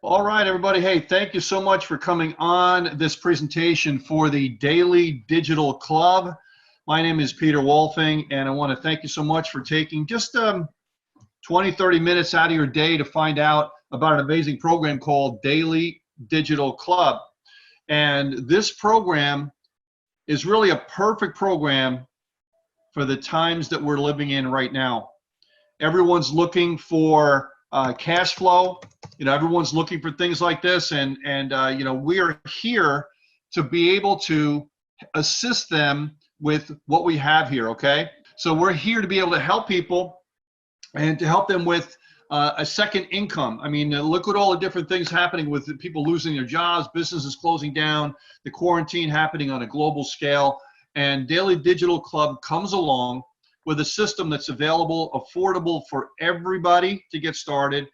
All right, everybody. Hey, thank you so much for coming on this presentation for the Daily Digital Club. My name is Peter Wolfing, and I want to thank you so much for taking just 20, 30 minutes out of your day to find out about an amazing program called Daily Digital Club. And this program is really a perfect program for the times that we're living in right now. Everyone's looking for cash flow. Everyone's looking for things like this, and we are here to be able to assist them with what we have here. Okay, so we're here to be able to help people and to help them with a second income. I mean, look at all the different things happening with people losing their jobs, businesses closing down, the quarantine happening on a global scale, and Daily Digital Club comes along with a system that's available, affordable for everybody to get started.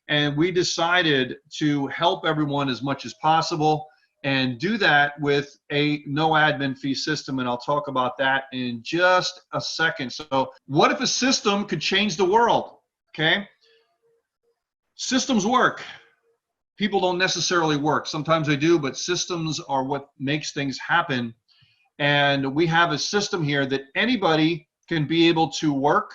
And we decided to help everyone as much as possible and do that with a no admin fee system. And I'll talk about that in just a second. So what if a system could change the world? Okay. Systems work. People don't necessarily work. Sometimes they do, but systems are what makes things happen. And we have a system here that anybody can be able to work,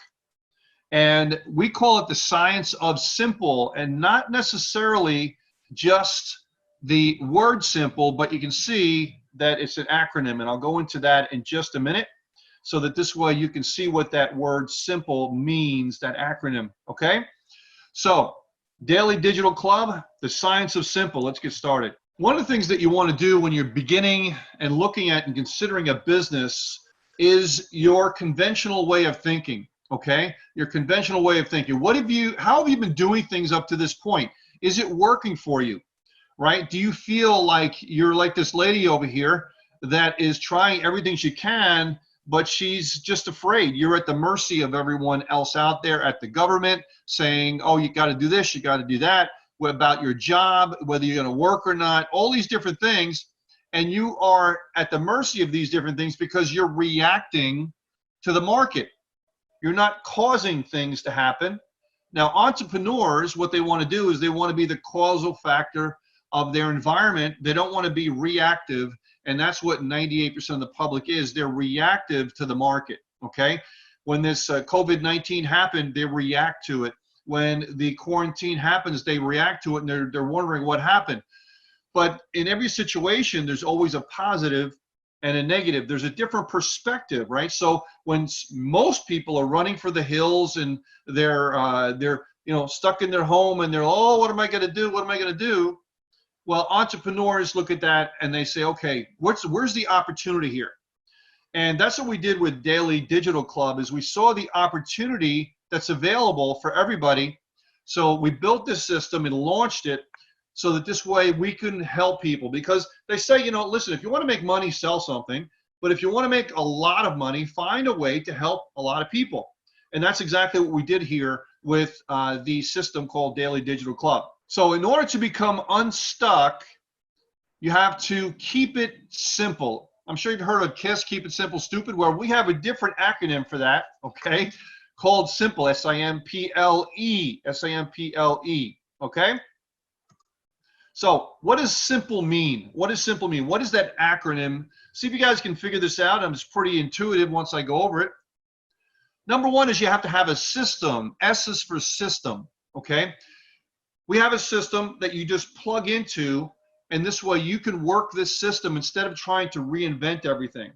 and we call it the science of simple, and not necessarily just the word simple, but you can see that it's an acronym, and I'll go into that in just a minute so that this way you can see what that word simple means, that acronym. Okay, so Daily Digital Club, the science of simple. Let's get started. One of the things that you want to do when you're beginning and looking at and considering a business is your conventional way of thinking. Okay, your conventional way of thinking. How have you been doing things up to this point? Is it working for you? Right? Do you feel like you're like this lady over here that is trying everything she can, but she's just afraid? You're at the mercy of everyone else out there, at the government, saying, oh, you got to do this, you got to do that, about your job, whether you're going to work or not, all these different things. And you are at the mercy of these different things because you're reacting to the market. You're not causing things to happen. Now, entrepreneurs, what they want to do is they want to be the causal factor of their environment. They don't want to be reactive, and that's what 98% of the public is. They're reactive to the market, okay? When this COVID-19 happened, they react to it. When the quarantine happens, they react to it, and they're wondering what happened. But in every situation, there's always a positive and a negative. There's a different perspective, right? So when most people are running for the hills and they're stuck in their home and they're, oh, what am I going to do? What am I going to do? Well, entrepreneurs look at that and they say, okay, where's the opportunity here? And that's what we did with Daily Digital Club, is we saw the opportunity that's available for everybody. So we built this system and launched it so that this way we can help people, because they say, listen, if you want to make money, sell something. But if you want to make a lot of money, find a way to help a lot of people. And that's exactly what we did here with the system called Daily Digital Club. So in order to become unstuck, you have to keep it simple. I'm sure you've heard of KISS, Keep It Simple Stupid, where we have a different acronym for that, okay, called SIMPLE, S-I-M-P-L-E, S-I-M-P-L-E, okay? So what does simple mean? What does simple mean? What is that acronym? See if you guys can figure this out. It's pretty intuitive once I go over it. Number one is you have to have a system. S is for system, okay? We have a system that you just plug into, and this way you can work this system instead of trying to reinvent everything.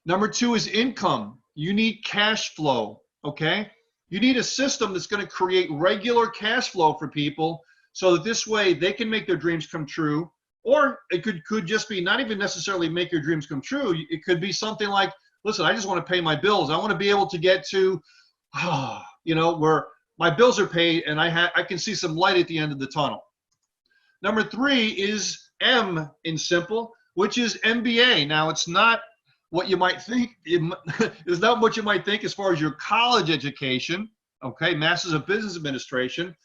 Number two is income. You need cash flow, okay? You need a system that's going to create regular cash flow for people, so that this way they can make their dreams come true. Or it could just be not even necessarily make your dreams come true. It could be something like, listen, I just want to pay my bills. I want to be able to get to, where my bills are paid and I can see some light at the end of the tunnel. Number three is M in simple, which is MBA. Now, it's not what you might think. It's not what you might think as far as your college education, okay, Masters of Business Administration.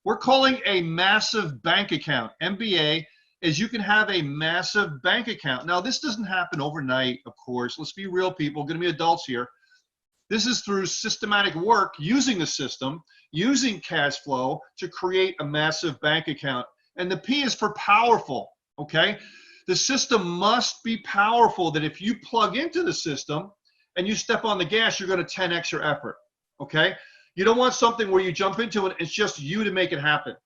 We're calling a massive bank account. MBA is you can have a massive bank account. Now, this doesn't happen overnight, of course. Let's be real, people. We're going to be adults here. This is through systematic work, using the system, using cash flow to create a massive bank account. And the P is for powerful, okay? The system must be powerful, that if you plug into the system and you step on the gas, you're going to 10x your effort, okay? You don't want something where you jump into it, it's just you to make it happen.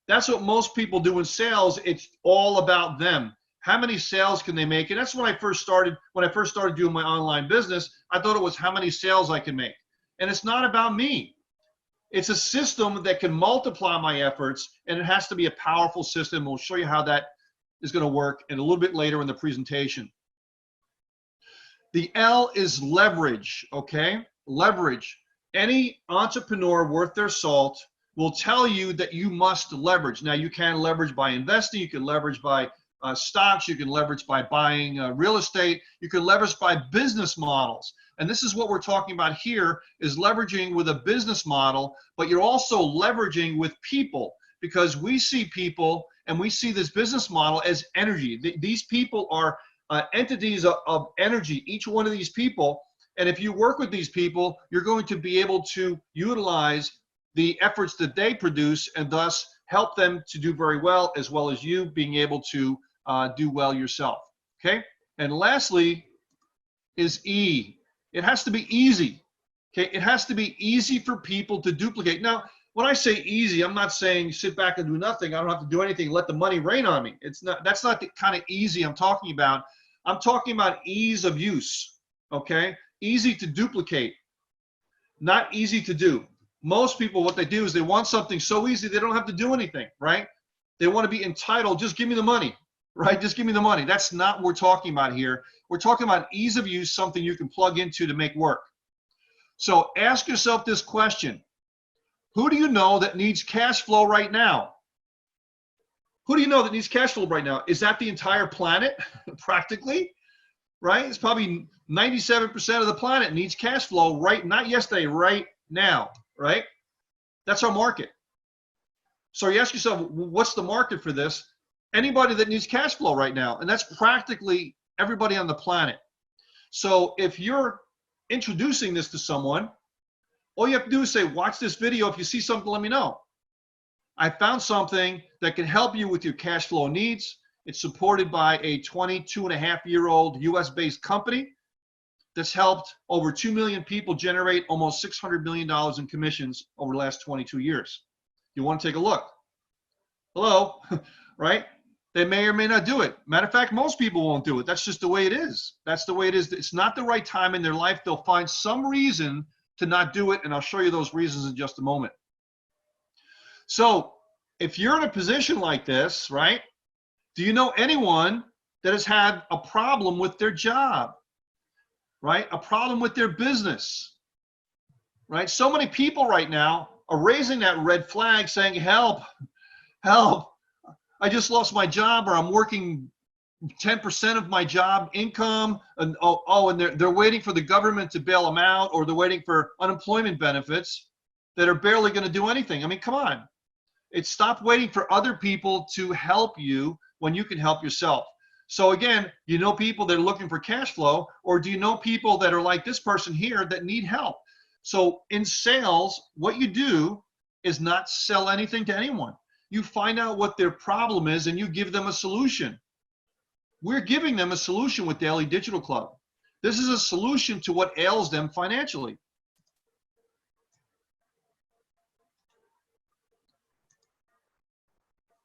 That's what most people do in sales. It's all about them. How many sales can they make? And that's when I first started doing my online business. I thought it was how many sales I can make. And it's not about me. It's a system that can multiply my efforts, and it has to be a powerful system. We'll show you how that is going to work and a little bit later in the presentation. The L is leverage, okay? Leverage. Any entrepreneur worth their salt will tell you that you must leverage. Now, you can leverage by investing. You can leverage by stocks. You can leverage by buying real estate. You can leverage by business models. And this is what we're talking about here, is leveraging with a business model, but you're also leveraging with people, because we see people and we see this business model as energy. These people are entities of energy, each one of these people. And if you work with these people, you're going to be able to utilize the efforts that they produce and thus help them to do very well as you being able to do well yourself, okay? And lastly is E. It has to be easy, okay? It has to be easy for people to duplicate. Now, when I say easy, I'm not saying sit back and do nothing. I don't have to do anything, let the money rain on me. That's not the kind of easy I'm talking about. I'm talking about ease of use, okay? Easy to duplicate, not easy to do. Most people, what they do is they want something so easy they don't have to do anything, right? They want to be entitled, just give me the money, right? Just give me the money. That's not what we're talking about here. We're talking about ease of use, something you can plug into to make work. So ask yourself this question. Who do you know that needs cash flow right now? Who do you know that needs cash flow right now? Is that the entire planet, practically? Right? It's probably 97% of the planet needs cash flow right, not yesterday, right now, right? That's our market. So you ask yourself, what's the market for this? Anybody that needs cash flow right now, and that's practically everybody on the planet. So if you're introducing this to someone, all you have to do is say, watch this video. If you see something, let me know. I found something that can help you with your cash flow needs. It's supported by a 22-and-a-half-year-old US-based company that's helped over 2 million people generate almost $600 million in commissions over the last 22 years. You want to take a look? Hello, right? They may or may not do it. Matter of fact, most people won't do it. That's just the way it is. That's the way it is. It's not the right time in their life. They'll find some reason to not do it, and I'll show you those reasons in just a moment. So if you're in a position like this, right, do you know anyone that has had a problem with their job, right? A problem with their business, right? So many people right now are raising that red flag saying, help, help. I just lost my job, or I'm working 10% of my job income, and and they're waiting for the government to bail them out, or they're waiting for unemployment benefits that are barely going to do anything. I mean, come on. Stop waiting for other people to help you when you can help yourself. So again, you know people that are looking for cash flow, or do you know people that are like this person here that need help? So in sales, what you do is not sell anything to anyone. You find out what their problem is and you give them a solution. We're giving them a solution with Daily Digital Club. This is a solution to what ails them financially.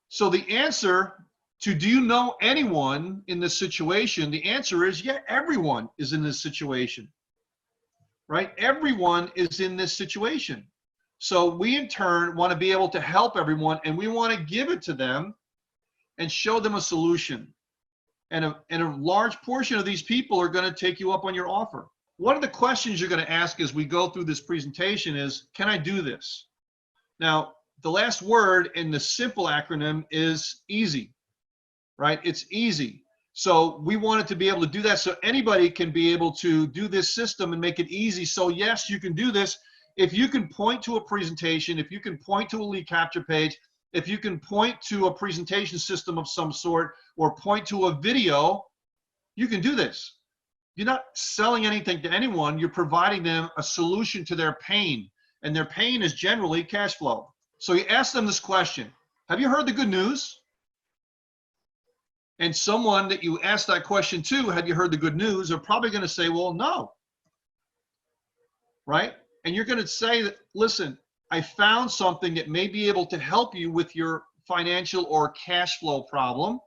So the answer to, do you know anyone in this situation? The answer is, yeah, everyone is in this situation, right? Everyone is in this situation. So we in turn want to be able to help everyone, and we want to give it to them and show them a solution. And a large portion of these people are going to take you up on your offer. One of the questions you're going to ask as we go through this presentation is, can I do this? Now, the last word in the simple acronym is easy, right? It's easy. So we wanted to be able to do that so anybody can be able to do this system and make it easy. So yes, you can do this. If you can point to a presentation, if you can point to a lead capture page, if you can point to a presentation system of some sort or point to a video, you can do this. You're not selling anything to anyone. You're providing them a solution to their pain. And their pain is generally cash flow. So you ask them this question: have you heard the good news? And someone that you ask that question to, have you heard the good news, are probably going to say, well, no. Right? And you're going to say that, listen, I found something that may be able to help you with your financial or cash flow problem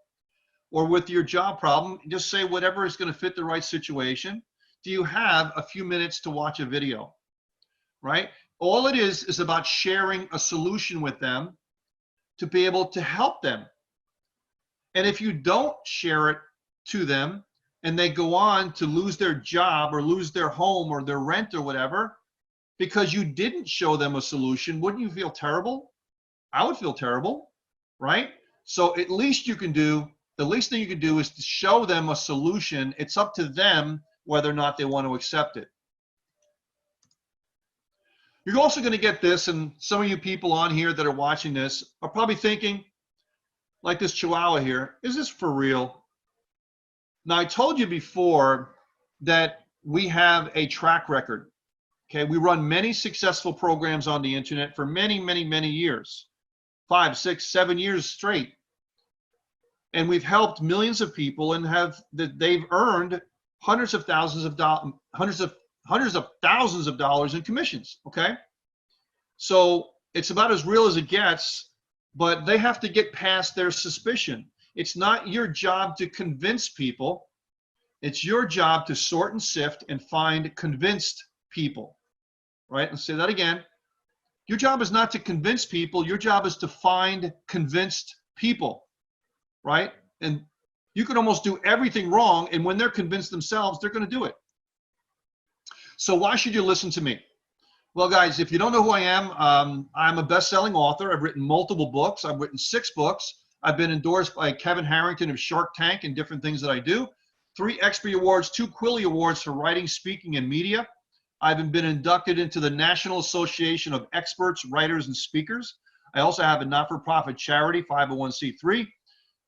or with your job problem. Just say whatever is going to fit the right situation. Do you have a few minutes to watch a video? Right? All it is about sharing a solution with them to be able to help them. And if you don't share it to them and they go on to lose their job or lose their home or their rent or whatever, because you didn't show them a solution, wouldn't you feel terrible? I would feel terrible, right? So at least you can do, the least thing you can do is to show them a solution. It's up to them whether or not they want to accept it. You're also going to get this, and some of you people on here that are watching this are probably thinking, like this Chihuahua here, is this for real? Now, I told you before that we have a track record. Okay, we run many successful programs on the internet for many, many, many years, 5, 6, 7 years straight. And we've helped millions of people and they've earned hundreds of thousands of dollars in commissions. Okay, so it's about as real as it gets, but they have to get past their suspicion. It's not your job to convince people. It's your job to sort and sift and find convinced people. Right? Let's say that again. Your job is not to convince people. Your job is to find convinced people. Right? And you can almost do everything wrong, and when they're convinced themselves, they're going to do it. So why should you listen to me? Well, guys, if you don't know who I am, I'm a best-selling author. I've written multiple books. I've written 6 books. I've been endorsed by Kevin Harrington of Shark Tank and different things that I do. 3 EXPY Awards, 2 Quilly Awards for writing, speaking, and media. I've been inducted into the National Association of Experts, Writers, and Speakers. I also have a not-for-profit charity, 501c3.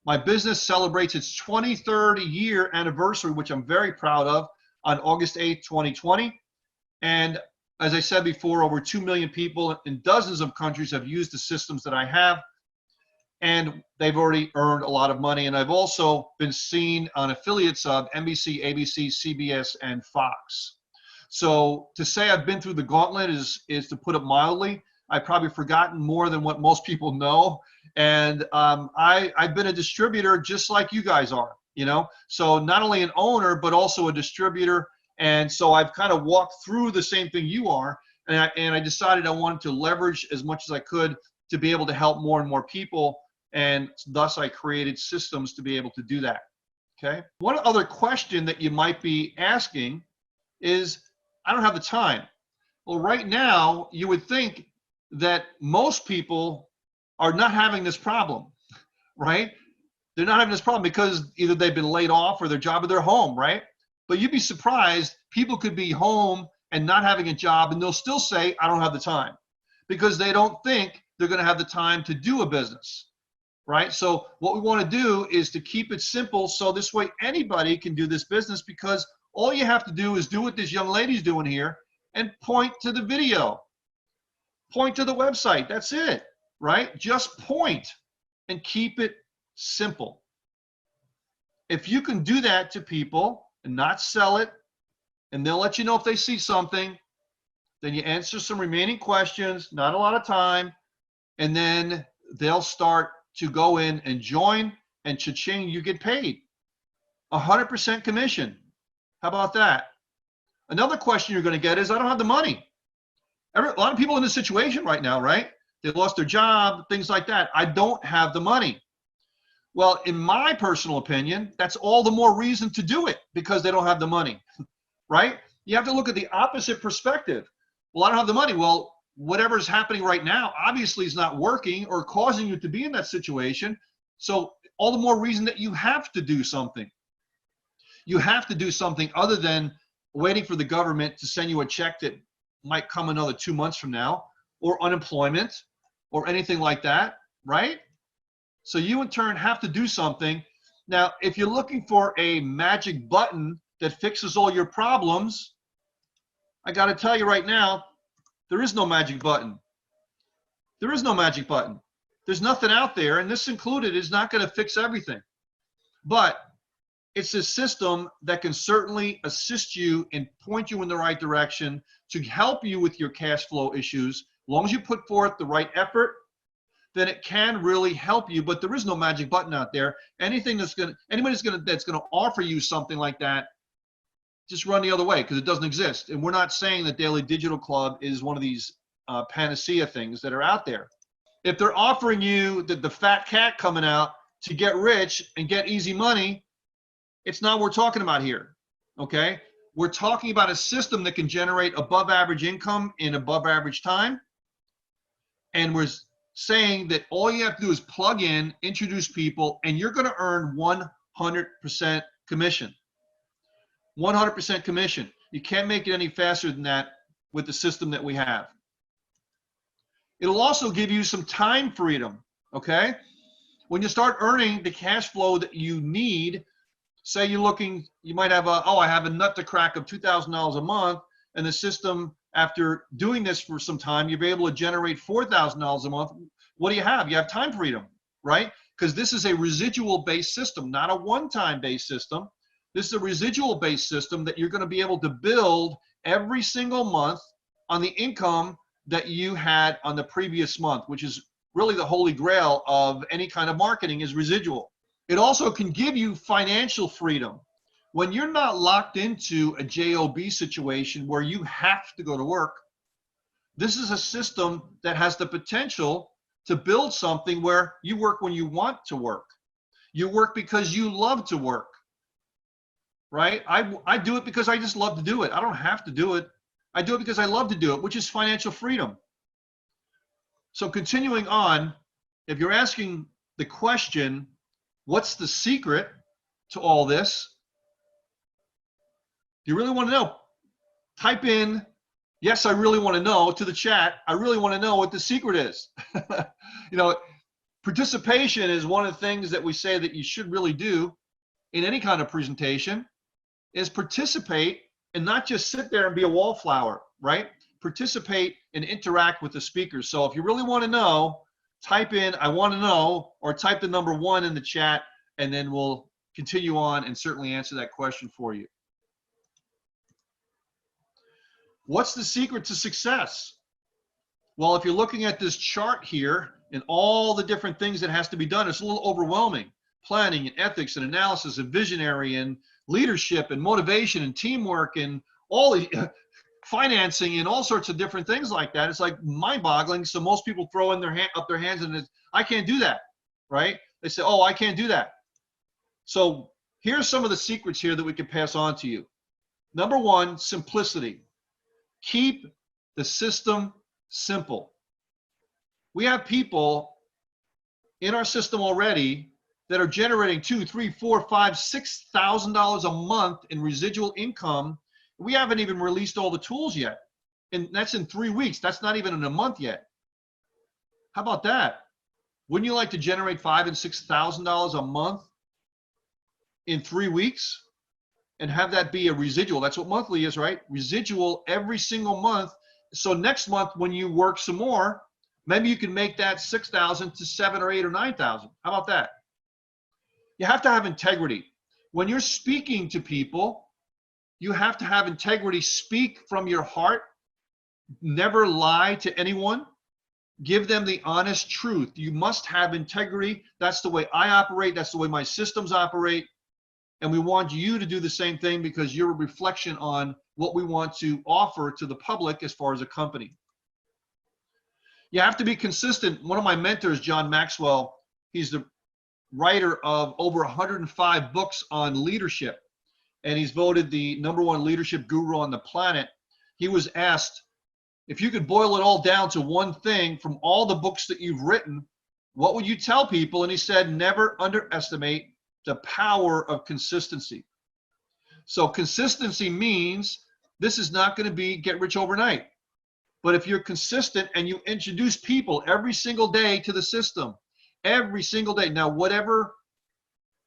My business celebrates its 23rd year anniversary, which I'm very proud of, on August 8th, 2020. And as I said before, over 2 million people in dozens of countries have used the systems that I have, and they've already earned a lot of money. And I've also been seen on affiliates of NBC, ABC, CBS, and Fox. So to say I've been through the gauntlet is to put it mildly. I've probably forgotten more than what most people know. And I've been a distributor just like you guys are, you know. So not only an owner, but also a distributor. And so I've kind of walked through the same thing you are. And I decided I wanted to leverage as much as I could to be able to help more and more people. And thus I created systems to be able to do that. Okay. One other question that you might be asking is, I don't have the time. Well, right now, you would think that most people are not having this problem, right? They're not having this problem because either they've been laid off or their job or their home, right? But you'd be surprised, people could be home and not having a job and they'll still say, I don't have the time, because they don't think they're going to have the time to do a business, right? So what we want to do is to keep it simple, so this way anybody can do this business, because all you have to do is do what this young lady's doing here and point to the video, point to the website. That's it, right? Just point and keep it simple. If you can do that to people and not sell it, and they'll let you know if they see something, then you answer some remaining questions, not a lot of time, and then they'll start to go in and join, and cha-ching, you get paid 100% commission. How about that? Another question you're going to get is, I don't have the money. A lot of people in this situation right now, right? They lost their job, things like that. I don't have the money. Well, in my personal opinion, that's all the more reason to do it, because they don't have the money, right? You have to look at the opposite perspective. Well, I don't have the money. Well, whatever is happening right now obviously is not working or causing you to be in that situation. So all the more reason that you have to do something. You have to do something other than waiting for the government to send you a check that might come another 2 months from now, or unemployment, or anything like that. right? So you in turn have to do something. Now, if you're looking for a magic button that fixes all your problems, I got to tell you right now, there is no magic button. There is no magic button. There's nothing out there, and this included is not going to fix everything. But it's a system that can certainly assist you and point you in the right direction to help you with your cash flow issues. As long as you put forth the right effort, then it can really help you. But there is no magic button out there. Anything that's going to, anybody's going to, that's going to offer you something like that, just run the other way, because it doesn't exist. And we're not saying that Daily Digital Club is one of these panacea things that are out there. If they're offering you the fat cat coming out to get rich and get easy money, it's not what we're talking about here, okay? We're talking about a system that can generate above average income in above average time. And we're saying that all you have to do is plug in, introduce people, and you're going to earn 100% commission. 100% commission. You can't make it any faster than that with the system that we have. It'll also give you some time freedom, okay? When you start earning the cash flow that you need, say you're looking, you might have I have a nut to crack of $2,000 a month, and the system, after doing this for some time, you'll be able to generate $4,000 a month. What do you have? You have time freedom, right? Because this is a residual-based system, not a one-time based system. This is a residual-based system that you're going to be able to build every single month on the income that you had on the previous month, which is really the holy grail of any kind of marketing, is residual. It also can give you financial freedom. When you're not locked into a JOB situation where you have to go to work, this is a system that has the potential to build something where you work when you want to work. You work because you love to work, right? I do it because I just love to do it. I don't have to do it. I do it because I love to do it, which is financial freedom. So continuing on, if you're asking the question, what's the secret to all this? Do you really want to know? Type in, yes, I really want to know, to the chat. I really want to know what the secret is. You know, participation is one of the things that we say that you should really do in any kind of presentation, is participate and not just sit there and be a wallflower, right? Participate and interact with the speakers. So if you really want to know, type in, I want to know, or type the number 1 in the chat, and then we'll continue on and certainly answer that question for you. What's the secret to success? Well, if you're looking at this chart here and all the different things that has to be done, it's a little overwhelming. Planning and ethics and analysis and visionary and leadership and motivation and teamwork and all the financing and all sorts of different things like that. It's like mind-boggling. So most people throw in up their hands and it's, I can't do that, right? They say, oh, I can't do that. So here's some of the secrets here that we can pass on to you. Number 1, simplicity. Keep the system simple. We have people in our system already that are generating $2,000, $3,000, $4,000, $5,000, $6,000 a month in residual income. We haven't even released all the tools yet. And that's in 3 weeks. That's not even in a month yet. How about that? Wouldn't you like to generate $5,000 and $6,000 a month in 3 weeks and have that be a residual? That's what monthly is, right? Residual every single month. So next month when you work some more, maybe you can make that $6,000 to $7,000 or $8,000 or $9,000. How about that? You have to have integrity. When you're speaking to people, you have to have integrity. Speak from your heart. Never lie to anyone. Give them the honest truth. You must have integrity. That's the way I operate. That's the way my systems operate. And we want you to do the same thing because you're a reflection on what we want to offer to the public as far as a company. You have to be consistent. One of my mentors, John Maxwell, he's the writer of over 105 books on leadership, and he's voted the #1 leadership guru on the planet. He was asked, if you could boil it all down to one thing from all the books that you've written, what would you tell people? And he said, never underestimate the power of consistency. So consistency means this is not going to be get rich overnight. But if you're consistent and you introduce people every single day to the system, every single day. Now, whatever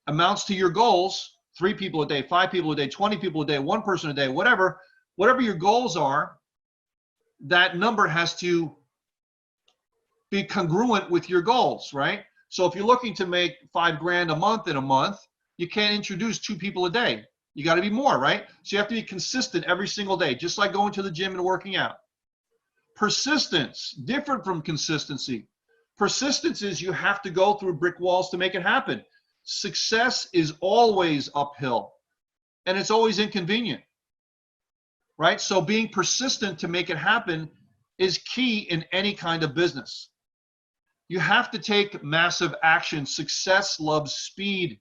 amounts to your goals, 3 people a day, 5 people a day, 20 people a day, 1 person a day, whatever your goals are, that number has to be congruent with your goals, right? So if you're looking to make $5 grand a month in a month, you can't introduce 2 people a day. You got to be more, right? So you have to be consistent every single day, just like going to the gym and working out. Persistence, different from consistency. Persistence is you have to go through brick walls to make it happen. Success is always uphill, and it's always inconvenient, right? So being persistent to make it happen is key in any kind of business. You have to take massive action. Success loves speed.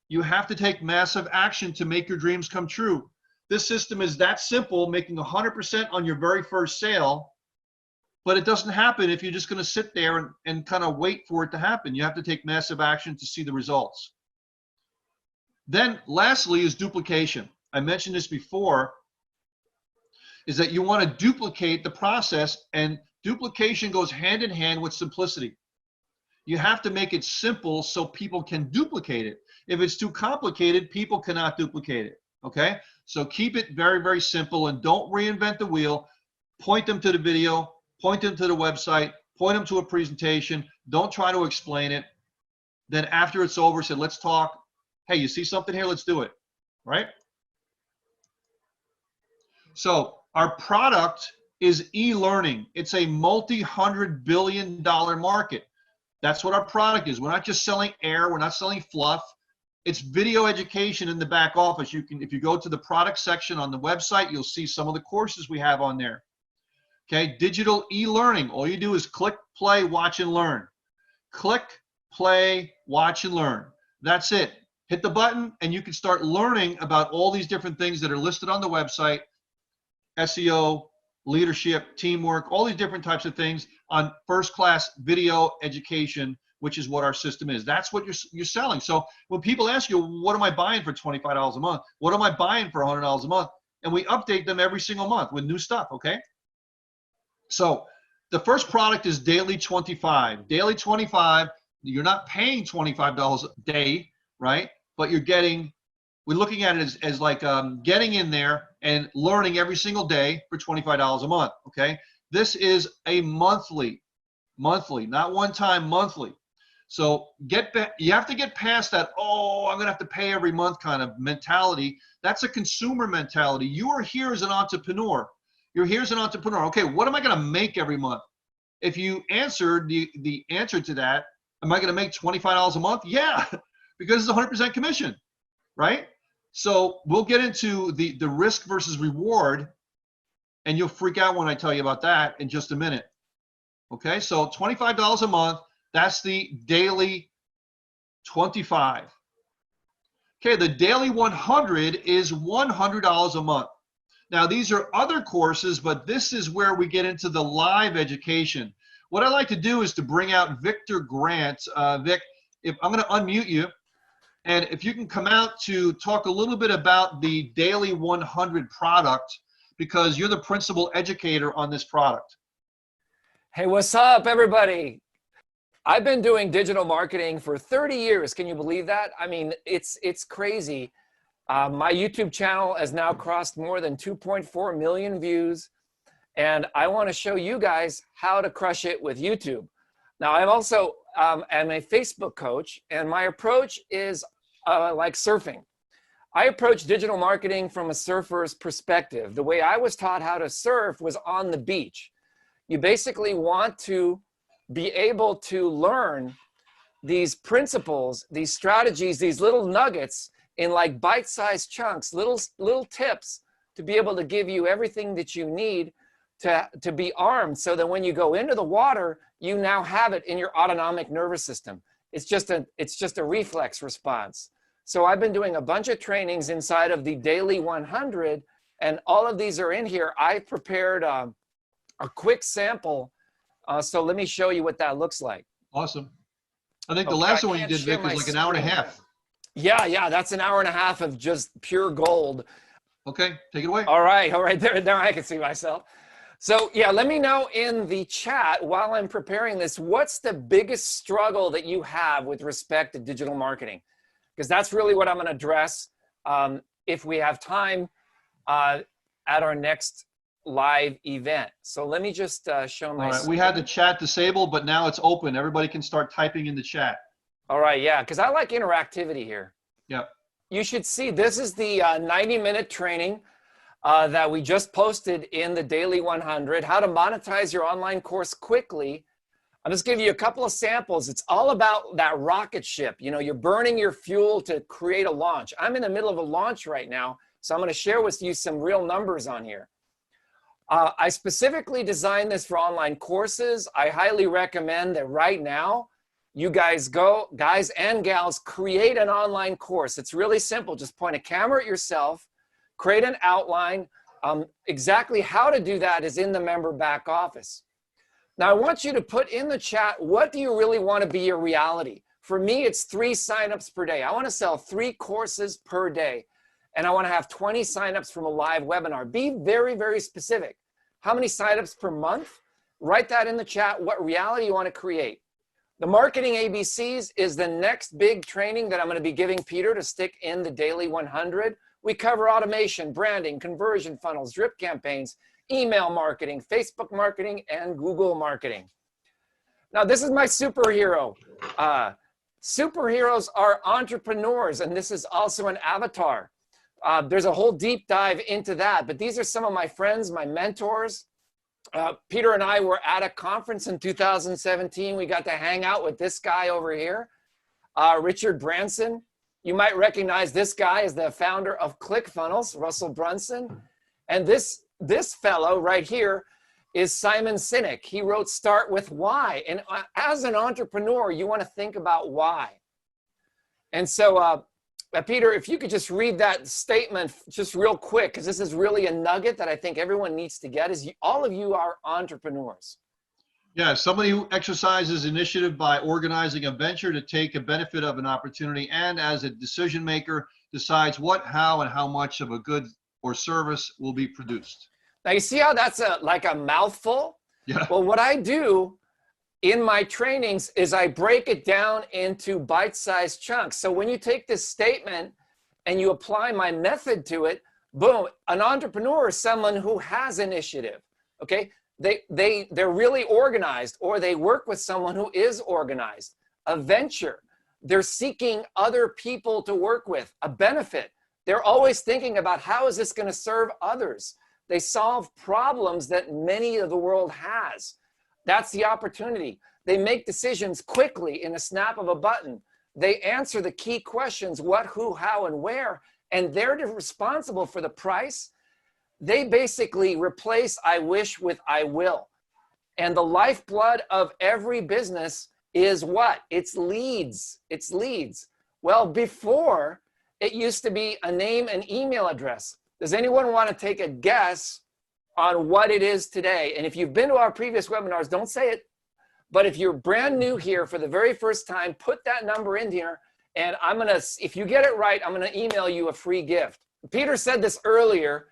You have to take massive action to make your dreams come true. This system is that simple, making 100% on your very first sale, but it doesn't happen if you're just going to sit there and kind of wait for it to happen. You have to take massive action to see the results. Then lastly is duplication. I mentioned this before, is that you want to duplicate the process, and duplication goes hand in hand with simplicity. You have to make it simple so people can duplicate it. If it's too complicated, people cannot duplicate it, okay? So keep it very, very simple, and don't reinvent the wheel. Point them to the video, point them to the website, point them to a presentation. Don't try to explain it. Then after it's over, say, let's talk. Hey, you see something here? Let's do it, right? So our product is e-learning. It's a multi-$100 billion market. That's what our product is. We're not just selling air. We're not selling fluff. It's video education in the back office. You can, if you go to the product section on the website, you'll see some of the courses we have on there. Okay, digital e-learning. All you do is click, play, watch, and learn. Click, play, watch, and learn. That's it. Hit the button, and you can start learning about all these different things that are listed on the website. SEO, leadership, teamwork, all these different types of things on first-class video education, which is what our system is. That's what you're selling. So when people ask you, what am I buying for $25 a month? What am I buying for $100 a month? And we update them every single month with new stuff, okay? So the first product is Daily 25. Daily 25, you're not paying $25 a day, right? But you're getting, we're looking at it as like getting in there and learning every single day for $25 a month, okay? This is a monthly, not one time, monthly. So you have to get past that, oh, I'm gonna have to pay every month kind of mentality. That's a consumer mentality. You are here as an entrepreneur. You're here as an entrepreneur. Okay, what am I gonna make every month? If you answered the answer to that, am I gonna make $25 a month? Yeah, because it's 100% commission, right? So we'll get into the risk versus reward, and you'll freak out when I tell you about that in just a minute. Okay, so $25 a month, that's the Daily 25. Okay, the Daily 100 is $100 a month. Now, these are other courses, but this is where we get into the live education. What I like to do is to bring out Victor Grant. Vic, if I'm going to unmute you, and if you can come out to talk a little bit about the Daily 100 product, because you're the principal educator on this product. Hey, what's up, everybody? I've been doing digital marketing for 30 years. Can you believe that? I mean, it's crazy. My YouTube channel has now crossed more than 2.4 million views, and I want to show you guys how to crush it with YouTube. Now, I'm also am a Facebook coach, and my approach is like surfing. I approach digital marketing from a surfer's perspective. The way I was taught how to surf was on the beach. You basically want to be able to learn these principles, these strategies, these little nuggets in like bite-sized chunks, little tips to be able to give you everything that you need to be armed, so that when you go into the water, you now have it in your autonomic nervous system. It's just a reflex response. So I've been doing a bunch of trainings inside of the Daily 100, and all of these are in here. I prepared a quick sample. So let me show you what that looks like. Awesome. I think the last one you did, Vic, was like an hour and a half. Yeah, that's an hour and a half of just pure gold. Okay, take it away. All right, there I can see myself. So yeah, let me know in the chat while I'm preparing this, what's the biggest struggle that you have with respect to digital marketing? Because that's really what I'm going to address if we have time at our next live event. So let me just show my All right, screen. we had the chat disabled, but now it's open. Everybody can start typing in the chat. All right, yeah, because I like interactivity here. Yep. You should see, this is the 90-minute training that we just posted in the Daily 100, how to monetize your online course quickly. I'll just give you a couple of samples. It's all about that rocket ship. You know, you're burning your fuel to create a launch. I'm in the middle of a launch right now, so I'm going to share with you some real numbers on here. I specifically designed this for online courses. I highly recommend that right now, you guys and gals, create an online course. It's really simple. Just point a camera at yourself, create an outline. Exactly how to do that is in the member back office. Now, I want you to put in the chat, what do you really want to be your reality? For me, it's 3 signups per day. I want to sell 3 courses per day, and I want to have 20 signups from a live webinar. Be very, very specific. How many signups per month? Write that in the chat, what reality you want to create. The Marketing ABCs is the next big training that I'm going to be giving Peter to stick in the Daily 100. We cover automation, branding, conversion funnels, drip campaigns, email marketing, Facebook marketing, and Google marketing. Now, this is my superhero. Superheroes are entrepreneurs, and this is also an avatar. There's a whole deep dive into that, but these are some of my friends, my mentors. Peter and I were at a conference in 2017. We got to hang out with this guy over here, Richard Branson. You might recognize this guy as the founder of ClickFunnels, Russell Brunson. And this fellow right here is Simon Sinek. He wrote Start With Why. And as an entrepreneur, you want to think about why. And so, Peter, if you could just read that statement just real quick, because this is really a nugget that I think everyone needs to get, is all of you are entrepreneurs. Yeah, somebody who exercises initiative by organizing a venture to take a benefit of an opportunity, and as a decision maker decides what, how, and how much of a good or service will be produced. Now you see how that's like a mouthful? Yeah. Well, what I do in my trainings is I break it down into bite-sized chunks. So when you take this statement and you apply my method to it, boom, an entrepreneur is someone who has initiative, okay? They're really organized, or they work with someone who is organized. A venture, they're seeking other people to work with. A benefit, they're always thinking about how is this going to serve others. They solve problems that many of the world has. That's the opportunity. They make decisions quickly in a snap of a button. They answer the key questions, what, who, how, and where, and they're responsible for the price. They basically replace I wish with I will. And the lifeblood of every business is what? It's leads. It's leads. Well, before, it used to be a name and email address. Does anyone want to take a guess on what it is today? And if you've been to our previous webinars, don't say it. But if you're brand new here for the very first time, put that number in here. And I'm going to, if you get it right, I'm going to email you a free gift. Peter said this earlier.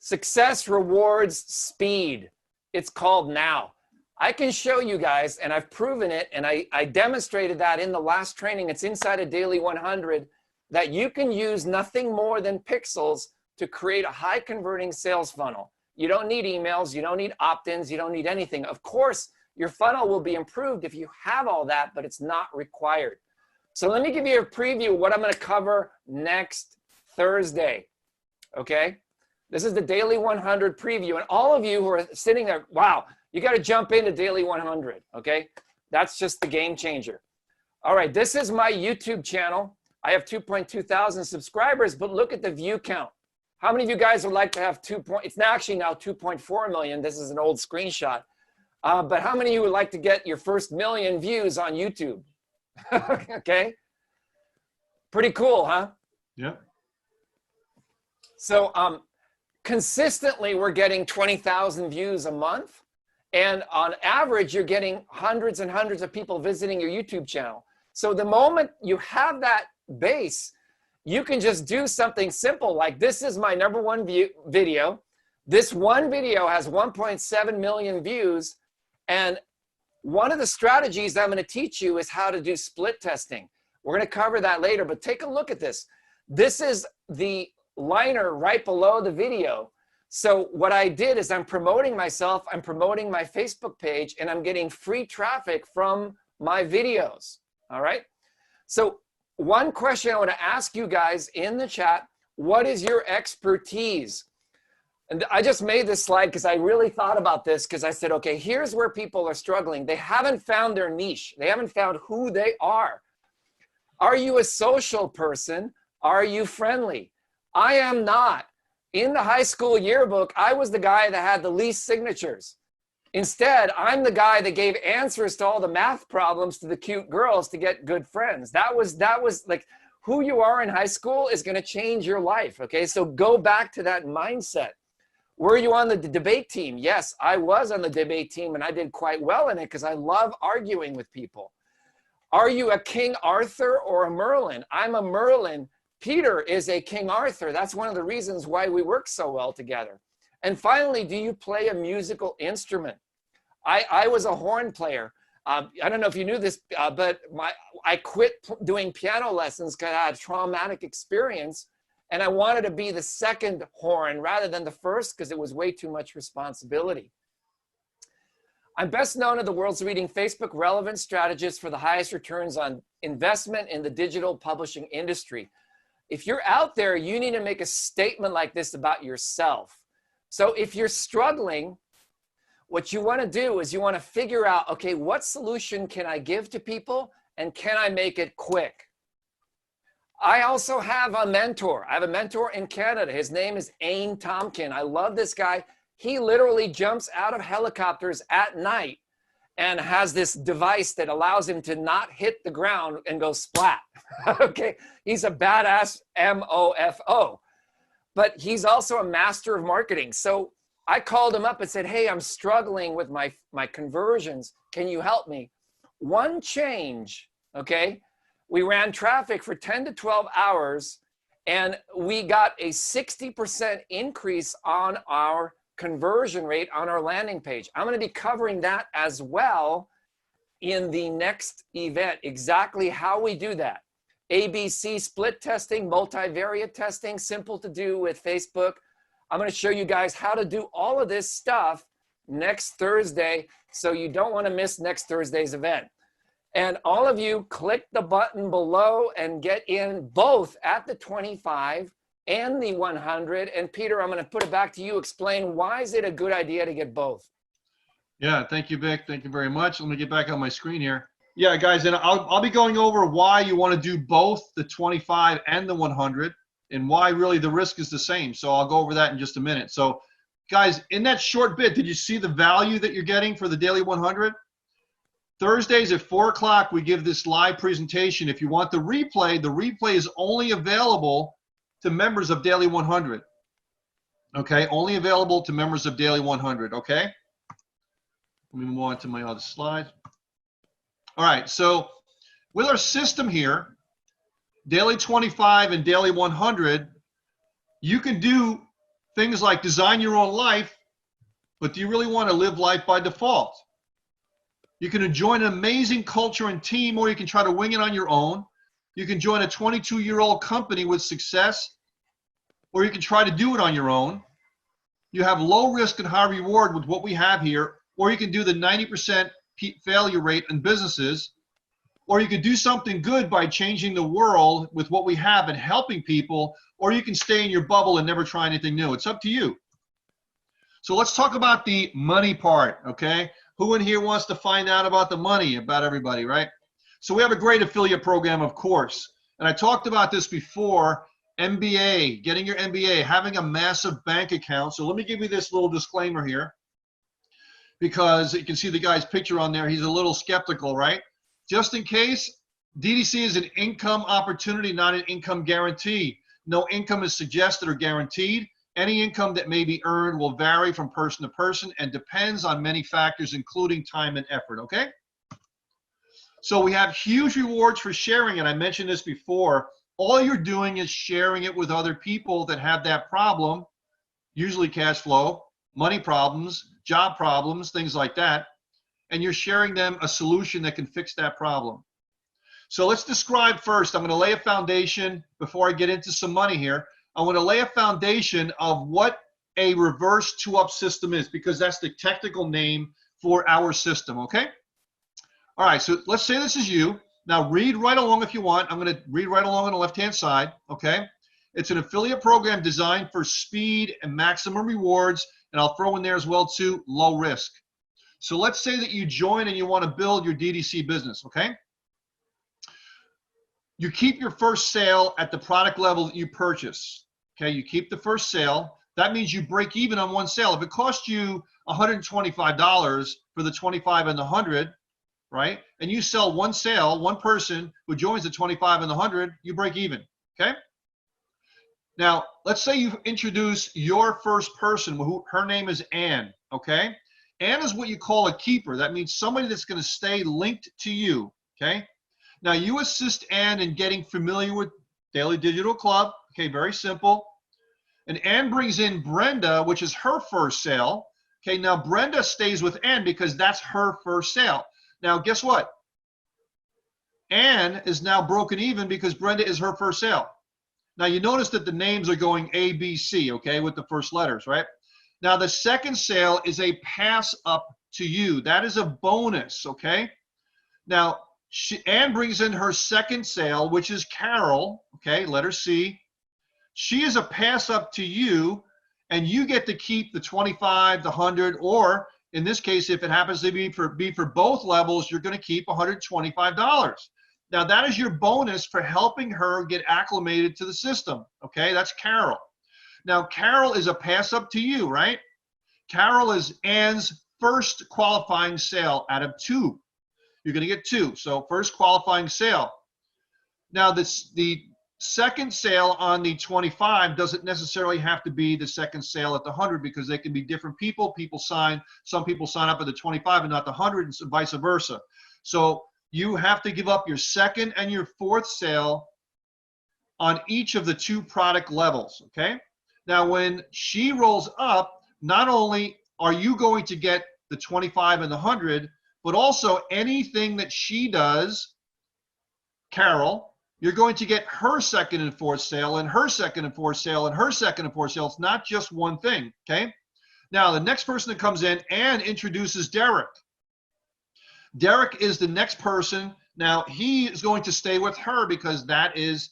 Success rewards speed. It's called now. I can show you guys, and I've proven it, and I demonstrated that in the last training. It's inside a Daily 100, that you can use nothing more than pixels to create a high converting sales funnel. You don't need emails, you don't need opt-ins, you don't need anything. Of course, your funnel will be improved if you have all that, but it's not required. So let me give you a preview of what I'm going to cover next Thursday, okay? This is the Daily 100 preview, and all of you who are sitting there, wow, you got to jump into Daily 100, okay? That's just the game changer. All right, this is my YouTube channel. I have 2.2 thousand subscribers, but look at the view count. How many of you guys would like to have it's actually now 2.4 million. This is an old screenshot. But how many of you would like to get your first million views on YouTube? Okay. Pretty cool, huh? Yeah. So consistently, we're getting 20,000 views a month. And on average, you're getting hundreds and hundreds of people visiting your YouTube channel. So the moment you have that base, you can just do something simple like this is my #1 video. This one video has 1.7 million views, and one of the strategies that I'm going to teach you is how to do split testing. We're going to cover that later, but take a look at this. This is the liner right below the video. So what I did is I'm promoting myself, I'm promoting my Facebook page, and I'm getting free traffic from my videos. All right. So one question I want to ask you guys in the chat, what is your expertise? And I just made this slide because I really thought about this, because I said, okay, here's where people are struggling. They haven't found their niche. They haven't found who they are. Are you a social person? Are you friendly? I am not. In the high school yearbook, I was the guy that had the least signatures. Instead, I'm the guy that gave answers to all the math problems to the cute girls to get good friends. That was like, who you are in high school is going to change your life. Okay, so go back to that mindset. Were you on the debate team? Yes, I was on the debate team, and I did quite well in it because I love arguing with people. Are you a King Arthur or a Merlin? I'm a Merlin. Peter is a King Arthur. That's one of the reasons why we work so well together. And finally, do you play a musical instrument? I was a horn player. I don't know if you knew this, but I quit doing piano lessons because I had a traumatic experience, and I wanted to be the second horn rather than the first because it was way too much responsibility. I'm best known as the world's leading Facebook relevant strategist for the highest returns on investment in the digital publishing industry. If you're out there, you need to make a statement like this about yourself. So if you're struggling, what you want to do is you want to figure out, okay, what solution can I give to people, and can I make it quick? I also have a mentor. I have a mentor in Canada. His name is Aine Tompkin. I love this guy. He literally jumps out of helicopters at night and has this device that allows him to not hit the ground and go splat. Okay, he's a badass MOFO, but he's also a master of marketing. So I called him up and said, hey, I'm struggling with my conversions. Can you help me? One change, okay? We ran traffic for 10 to 12 hours, and we got a 60% increase on our conversion rate on our landing page. I'm going to be covering that as well in the next event, exactly how we do that. ABC split testing, multivariate testing, simple to do with Facebook. I'm going to show you guys how to do all of this stuff next Thursday, so you don't want to miss next Thursday's event. And all of you, click the button below and get in both at the 25 and the 100. And Peter, I'm going to put it back to you. Explain, why is it a good idea to get both? Yeah, thank you, Vic. Thank you very much. Let me get back on my screen here. Yeah, guys, and I'll be going over why you want to do both the 25 and the 100, and why really the risk is the same. So I'll go over that in just a minute. So, guys, in that short bit, did you see the value that you're getting for the Daily 100? Thursdays at 4 o'clock, we give this live presentation. If you want the replay is only available to members of Daily 100. Okay, only available to members of Daily 100, okay? Let me move on to my other slide. All right, so with our system here, Daily 25 and Daily 100, you can do things like design your own life, but do you really want to live life by default? You can join an amazing culture and team, or you can try to wing it on your own. You can join a 22-year-old company with success, or you can try to do it on your own. You have low risk and high reward with what we have here, or you can do the 90% failure rate in businesses, or you could do something good by changing the world with what we have and helping people, or you can stay in your bubble and never try anything new. It's up to you. So let's talk about the money part, okay? Who in here wants to find out about the money, about everybody, right? So we have a great affiliate program, of course. And I talked about this before, MBA, getting your MBA, having a massive bank account. So let me give you this little disclaimer here, because you can see the guy's picture on there. He's a little skeptical, right? Just in case, DDC is an income opportunity, not an income guarantee. No income is suggested or guaranteed. Any income that may be earned will vary from person to person and depends on many factors, including time and effort, okay? So we have huge rewards for sharing, and I mentioned this before. All you're doing is sharing it with other people that have that problem, usually cash flow, money problems, job problems, things like that, and you're sharing them a solution that can fix that problem. So let's describe first. I'm going to lay a foundation before I get into some money here. I want to lay a foundation of what a reverse two-up system is, because that's the technical name for our system, okay? All right, so let's say this is you. Now read right along if you want. I'm going to read right along on the left-hand side, okay? It's an affiliate program designed for speed and maximum rewards, and I'll throw in there as well too, low risk. So let's say that you join and you want to build your DDC business, okay? You keep your first sale at the product level that you purchase, okay? You keep the first sale. That means you break even on one sale. If it costs you $125 for the 25 and the 100, right? And you sell one sale, one person who joins the 25 and the 100, you break even, okay? Now, let's say you introduce your first person, who her name is Ann, okay? Ann is what you call a keeper. That means somebody that's going to stay linked to you, okay? Now, you assist Ann in getting familiar with Daily Digital Club, okay, very simple. And Ann brings in Brenda, which is her first sale. Okay, now Brenda stays with Ann because that's her first sale. Now, guess what? Ann is now broken even because Brenda is her first sale. Now, you notice that the names are going A, B, C, okay, with the first letters, right? Now, the second sale is a pass up to you. That is a bonus, okay? Now, Ann brings in her second sale, which is Carol, okay, letter C. She is a pass up to you, and you get to keep the 25, the 100, or in this case, if it happens to be for both levels, you're going to keep $125. Now, that is your bonus for helping her get acclimated to the system, okay? That's Carol. Now, Carol is a pass up to you, right? Carol is Ann's first qualifying sale out of 2. You're going to get 2. So first qualifying sale. Now, the second sale on the 25 doesn't necessarily have to be the second sale at the 100, because they can be different people. Some people sign up at the 25 and not the 100, and vice versa. So you have to give up your second and your fourth sale on each of the 2 product levels, okay? Now, when she rolls up, not only are you going to get the 25 and the 100, but also anything that she does, Carol, you're going to get her second and fourth sale, and her second and fourth sale, and her second and fourth sale. It's not just one thing, okay? Now, the next person that comes in and introduces Derek. Derek is the next person. Now, he is going to stay with her because that is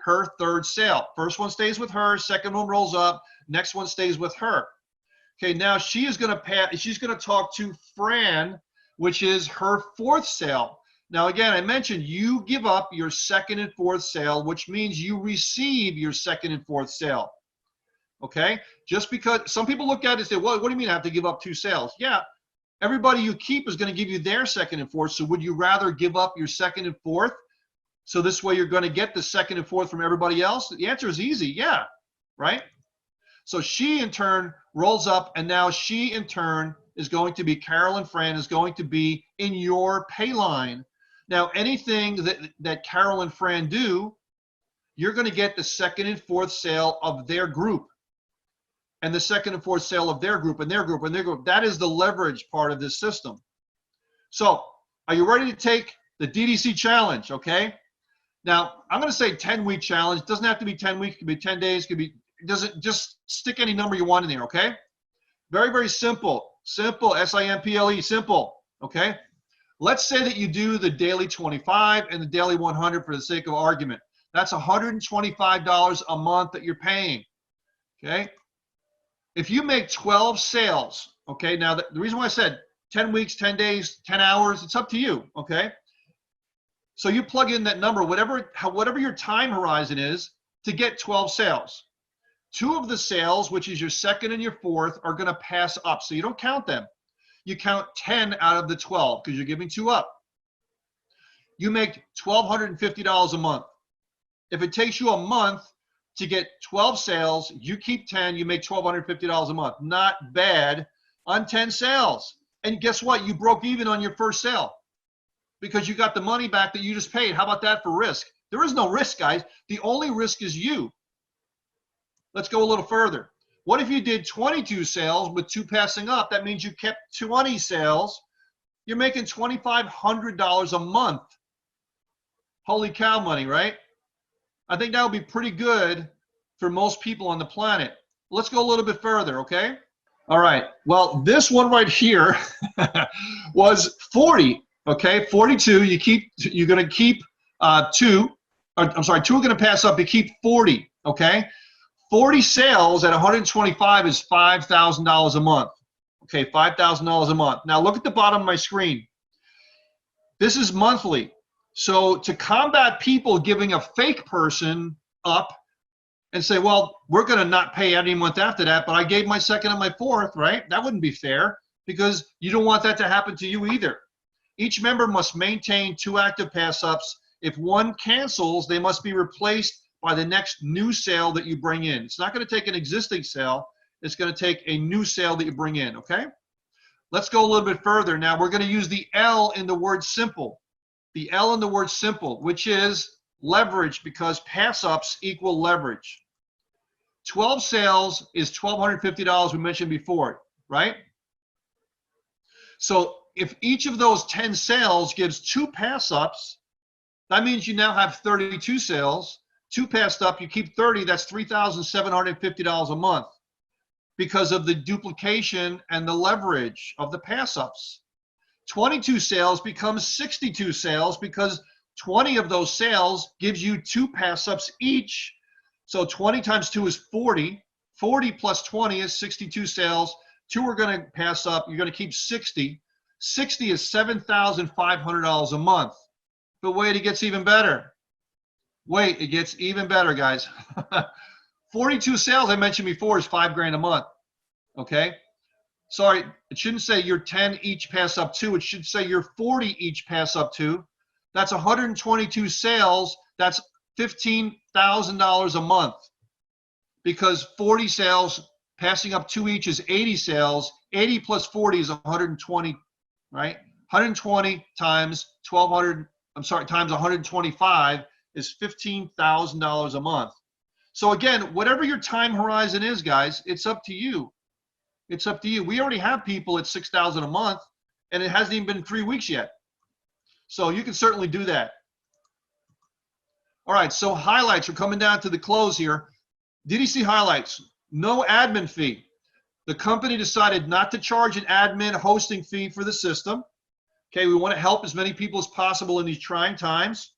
her third sale. First one stays with her, second one rolls up, next one stays with her. Okay, now she's going to talk to Fran, which is her fourth sale. Now, again, I mentioned you give up your second and fourth sale, which means you receive your second and fourth sale. Okay? Just because some people look at it and say, well, what do you mean I have to give up 2 sales? Yeah, everybody you keep is going to give you their second and fourth. So would you rather give up your second and fourth? So this way you're going to get the second and fourth from everybody else? The answer is easy. Yeah, right? So she in turn rolls up, and now she in turn is going to be, Carol and Fran is going to be in your pay line. Now, anything that Carol and Fran do, you're going to get the second and fourth sale of their group, and the second and fourth sale of their group, and their group, and their group. That is the leverage part of this system. So are you ready to take the DDC challenge, okay? Now, I'm going to say 10-week challenge. It doesn't have to be 10 weeks. It could be 10 days. It could be, just stick any number you want in there, okay? Very, very simple. Simple, S-I-M-P-L-E, simple, okay? Let's say that you do the daily 25 and the daily 100 for the sake of argument. That's $125 a month that you're paying, okay? If you make 12 sales, okay, now the reason why I said 10 weeks, 10 days, 10 hours, it's up to you, okay? So you plug in that number, whatever your time horizon is, to get 12 sales. 2 of the sales, which is your second and your fourth, are going to pass up, so you don't count them. You count 10 out of the 12 because you're giving 2 up. You make $1,250 a month. If it takes you a month to get 12 sales, you keep 10, you make $1,250 a month. Not bad on 10 sales. And guess what? You broke even on your first sale because you got the money back that you just paid. How about that for risk? There is no risk, guys. The only risk is you. Let's go a little further. What if you did 22 sales with 2 passing up? That means you kept 20 sales. You're making $2,500 a month. Holy cow money, right? I think that would be pretty good for most people on the planet. Let's go a little bit further, okay? All right. Well, this one right here was 40, okay? 42, you're going to keep 2. I'm sorry, 2 are going to pass up. You keep 40, okay? 40 sales at 125 is $5,000 a month. Okay, $5,000 a month. Now look at the bottom of my screen. This is monthly. So to combat people giving a fake person up and say, well, we're going to not pay any month after that, but I gave my second and my fourth, right? That wouldn't be fair because you don't want that to happen to you either. Each member must maintain 2 active pass-ups. If one cancels, they must be replaced by the next new sale that you bring in. It's not going to take an existing sale. It's going to take a new sale that you bring in, okay? Let's go a little bit further. Now, we're going to use the L in the word simple. The L in the word simple, which is leverage, because pass-ups equal leverage. 12 sales is $1,250 we mentioned before, right? So if each of those 10 sales gives 2 pass-ups, that means you now have 32 sales. 2 passed up, you keep 30, that's $3,750 a month because of the duplication and the leverage of the pass-ups. 22 sales becomes 62 sales because 20 of those sales gives you 2 pass-ups each. So 20 times 2 is 40. 40 plus 20 is 62 sales. 2 are going to pass up. You're going to keep 60. 60 is $7,500 a month. But wait, it gets even better. Wait, it gets even better, guys. 42 sales I mentioned before is $5,000 a month. Okay? Sorry, it shouldn't say you're 10 each pass up 2. It should say you're 40 each pass up 2. That's 122 sales. That's $15,000 a month because 40 sales passing up 2 each is 80 sales. 80 plus 40 is 120, right? 120 times 1,200. I'm sorry, times 125 is $15,000 a month. So again, whatever your time horizon is, guys, it's up to you. It's up to you. We already have people at $6,000 a month, and it hasn't even been 3 weeks yet. So you can certainly do that. All right, so highlights are coming down to the close here. DDC highlights, no admin fee. The company decided not to charge an admin hosting fee for the system. Okay, we want to help as many people as possible in these trying times.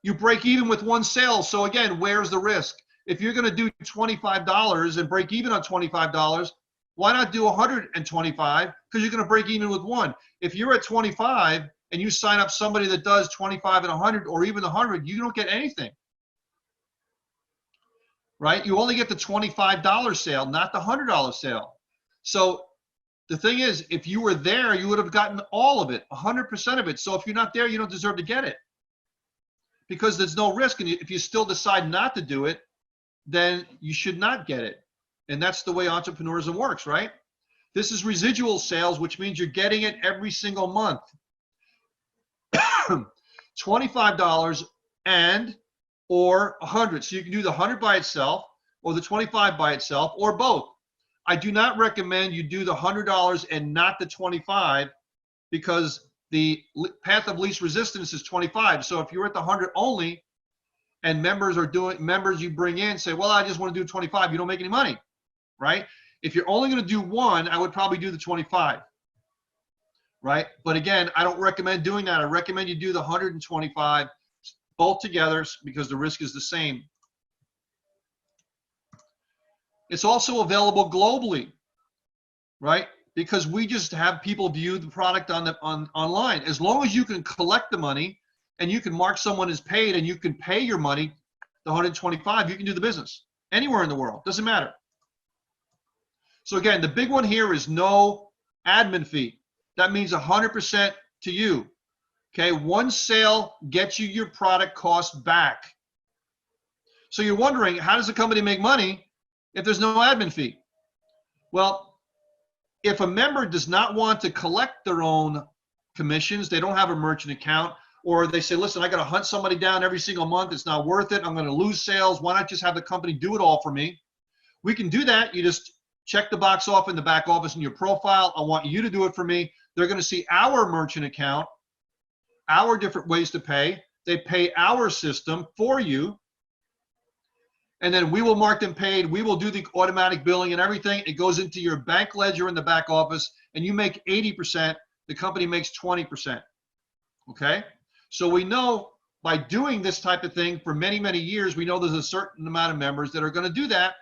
You break even with 1 sale. So again, where's the risk? If you're going to do $25 and break even on $25, why not do 125? Because you're going to break even with 1. If you're at 25 and you sign up somebody that does 25 and 100 or even 100, you don't get anything. Right? You only get the $25 sale, not the $100 sale. So the thing is, if you were there, you would have gotten all of it, 100% of it. So if you're not there, you don't deserve to get it because there's no risk. And if you still decide not to do it, then you should not get it. And that's the way entrepreneurism works, right? This is residual sales, which means you're getting it every single month. $25 and or 100. So you can do the 100 by itself or the 25 by itself or both. I do not recommend you do the $100 and not the 25 because the path of least resistance is 25. So if you're at the 100 only and members you bring in say, well, I just want to do 25, you don't make any money, right? If you're only going to do 1, I would probably do the 25, right? But again, I don't recommend doing that. I recommend you do the 125 both together because the risk is the same. It's also available globally, right? Because we just have people view the product online. As long as you can collect the money and you can mark someone as paid and you can pay your money, the 125, you can do the business anywhere in the world. Doesn't matter. So again, the big one here is no admin fee. That means 100% to you. Okay, 1 sale gets you your product cost back. So you're wondering, how does a company make money if there's no admin fee? Well, if a member does not want to collect their own commissions, they don't have a merchant account, or they say, listen, I got to hunt somebody down every single month. It's not worth it. I'm going to lose sales. Why not just have the company do it all for me? We can do that. You just check the box off in the back office in your profile. I want you to do it for me. They're going to see our merchant account, our different ways to pay. They pay our system for you. And then we will mark them paid. We will do the automatic billing and everything. It goes into your bank ledger in the back office, and you make 80%. The company makes 20%. Okay? So we know by doing this type of thing for many, many years, we know there's a certain amount of members that are going to do that.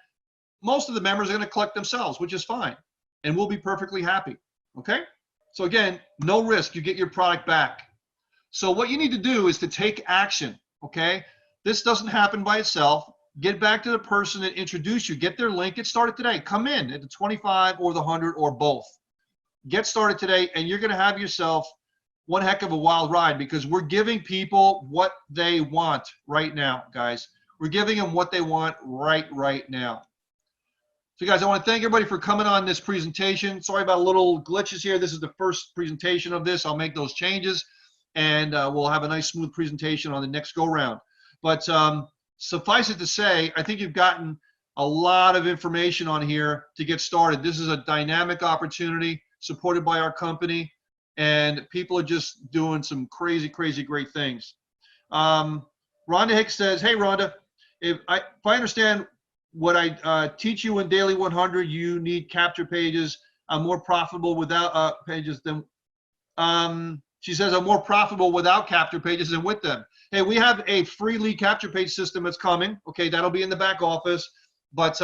Most of the members are going to collect themselves, which is fine. And we'll be perfectly happy. Okay? So again, no risk. You get your product back. So what you need to do is to take action. Okay? This doesn't happen by itself. Get back to the person that introduced you. Get their link. Get started today. Come in at the 25 or the 100 or both. Get started today, and you're going to have yourself one heck of a wild ride, because we're giving people what they want right now, guys. We're giving them what they want right now. So, guys, I want to thank everybody for coming on this presentation. Sorry about little glitches here. This is the first presentation of this. I'll make those changes, and we'll have a nice, smooth presentation on the next go-round. But suffice it to say, I think you've gotten a lot of information on here to get started. This is a dynamic opportunity supported by our company, and people are just doing some crazy, crazy great things. Rhonda Hicks says, hey, Rhonda, if I understand what I teach you in Daily 100, you need capture pages. I'm more profitable without pages than, she says, I'm more profitable without capture pages than with them. Hey, we have a free lead capture page system that's coming. Okay, that'll be in the back office, but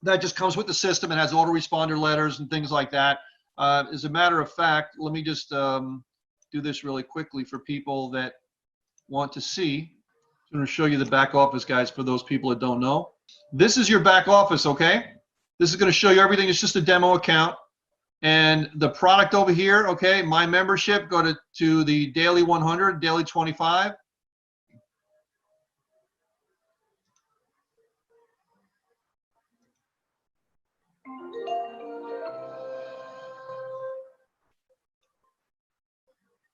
that just comes with the system and has autoresponder letters and things like that. As a matter of fact, let me just do this really quickly for people that want to see. I'm going to show you the back office, guys, for those people that don't know. This is your back office, okay? This is going to show you everything. It's just a demo account. And the product over here, okay, my membership, go to the Daily 100, Daily 25.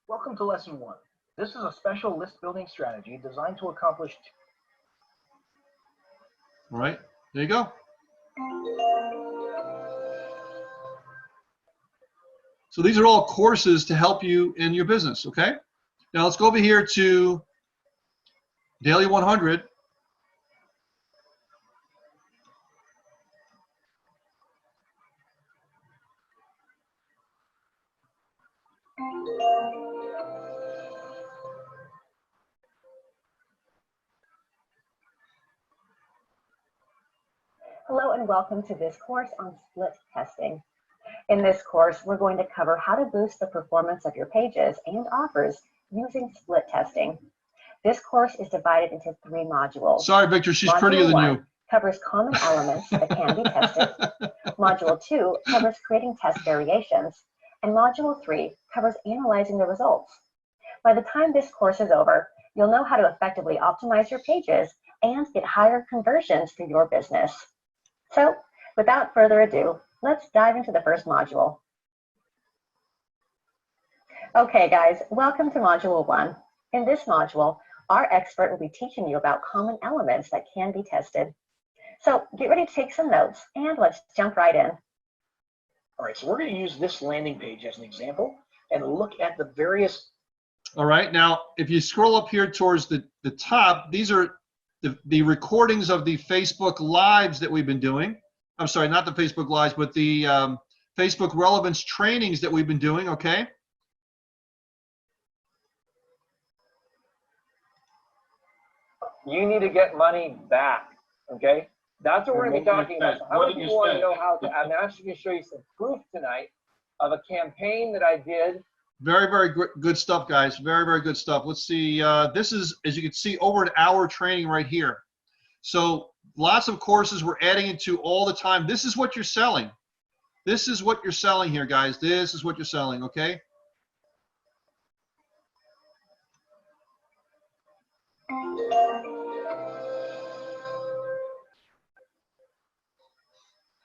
Welcome to Lesson 1. This is a special list building strategy designed to accomplish. All right, there you go. So these are all courses to help you in your business, okay? Now let's go over here to Daily 100. Hello and welcome to this course on split testing. In this course, we're going to cover how to boost the performance of your pages and offers using split testing. This course is divided into 3 modules. Sorry, Victor, she's prettier than you. Covers common elements that can be tested. Module 2 covers creating test variations. And Module 3 covers analyzing the results. By the time this course is over, you'll know how to effectively optimize your pages and get higher conversions for your business. So, without further ado, let's dive into the first module. Okay, guys, welcome to Module 1. In this module, our expert will be teaching you about common elements that can be tested. So, get ready to take some notes, and let's jump right in. All right, so we're going to use this landing page as an example and look at the various. All right, now, if you scroll up here towards the top, these are the recordings of the Facebook Lives that we've been doing. I'm sorry, not the Facebook Lives, but the Facebook relevance trainings that we've been doing, okay? You need to get money back, okay? That's what we're going to be talking about. So how many people want to know how to? I'm actually going to show you some proof tonight of a campaign that I did. Very, very good stuff, guys. Very, very good stuff. Let's see. This is, as you can see, over an hour training right here. So lots of courses we're adding into all the time. This is what you're selling. This is what you're selling here, guys. This is what you're selling, okay?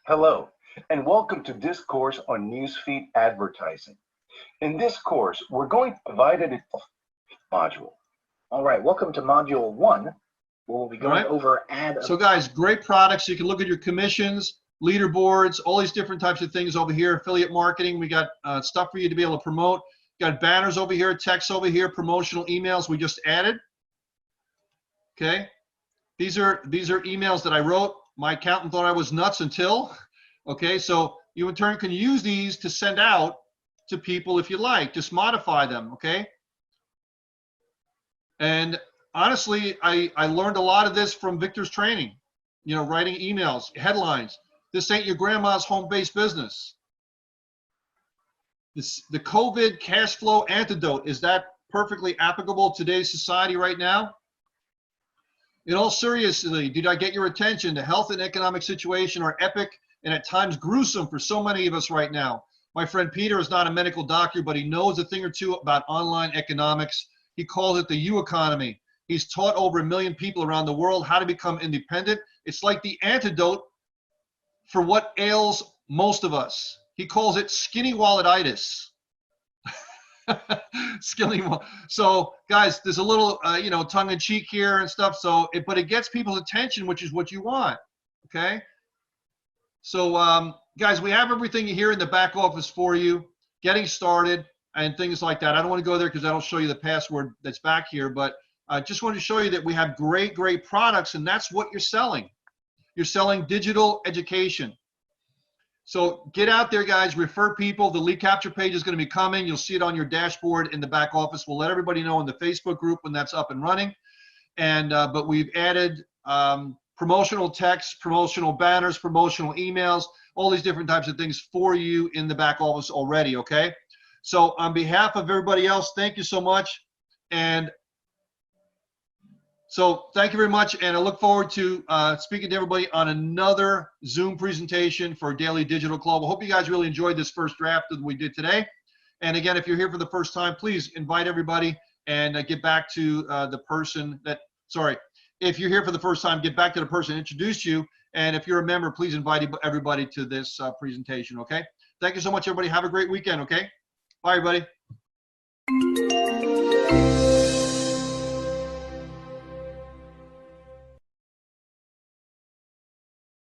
Hello, and welcome to this course on newsfeed advertising. In this course, we're going to divide it into module. All right, welcome to Module 1. where we'll be All going right. over ad. So guys, great products. You can look at your commissions, leaderboards, all these different types of things over here. Affiliate marketing. We got stuff for you to be able to promote. Got banners over here, text over here, promotional emails we just added. Okay. These are emails that I wrote. My accountant thought I was nuts until. Okay. So you in turn can use these to send out to people if you like. Just modify them. Okay. And honestly, I learned a lot of this from Victor's training, you know, writing emails, headlines. This ain't your grandma's home-based business. The COVID cash flow antidote, is that perfectly applicable to today's society right now? In all seriousness, did I get your attention? The health and economic situation are epic and at times gruesome for so many of us right now. My friend Peter is not a medical doctor, but he knows a thing or two about online economics. He calls it the U economy. He's taught over 1 million people around the world how to become independent. It's like the antidote for what ails most of us. He calls it skinny walletitis. So guys, there's a little, you know, tongue in cheek here and stuff. So, but it gets people's attention, which is what you want. Okay. So, guys, we have everything here in the back office for you, getting started and things like that. I don't want to go there because that'll show you the password that's back here, but I just wanted to show you that we have great, great products, and that's what you're selling. You're selling digital education. So get out there, guys, refer people. The lead capture page is going to be coming. You'll see it on your dashboard in the back office. We'll let everybody know in the Facebook group when that's up and running. And but we've added promotional text, promotional banners, promotional emails, all these different types of things for you in the back office already, okay? So on behalf of everybody else, thank you so much. And so thank you very much, and I look forward to speaking to everybody on another Zoom presentation for Daily Digital Club. I hope you guys really enjoyed this first draft that we did today. And again, if you're here for the first time, please invite everybody and get back to the person that, sorry, if you're here for the first time, get back to the person that introduced you. And if you're a member, please invite everybody to this presentation, okay? Thank you so much, everybody. Have a great weekend, okay? Bye, everybody.